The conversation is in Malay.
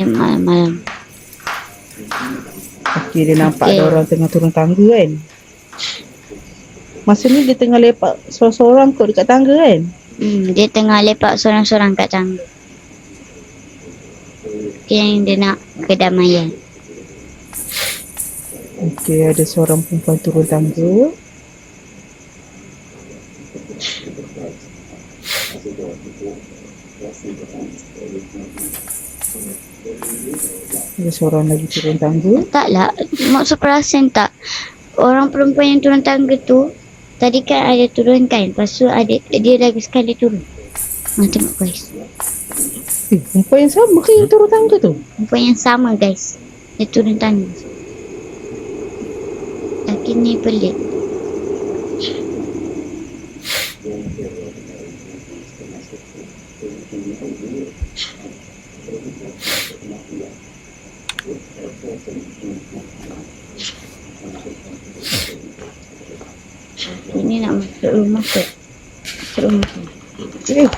Malam-malam. Okey, dia nampak Okey. ada orang tengah turun tangga kan. Masa ni dia tengah lepak seorang-seorang kot dekat tangga kan. Dia tengah lepak sorang-sorang kat tangga. Yang dia nak kedamaian. Okey, ada seorang perempuan turun tangga. Ada seorang lagi turun tangga. Taklah, maksud perasan tak? Orang perempuan yang turun tangga tu, tadi kan ada turun kan? Lepas tu ada, dia lagi sekali turun. Tengok guys. Perempuan yang sama ke yang turun tangga tu? Perempuan yang sama guys. Dia turun tangga. Laki ni pelik. Ini nak masuk rumah ke? Masuk rumah ke? Eh,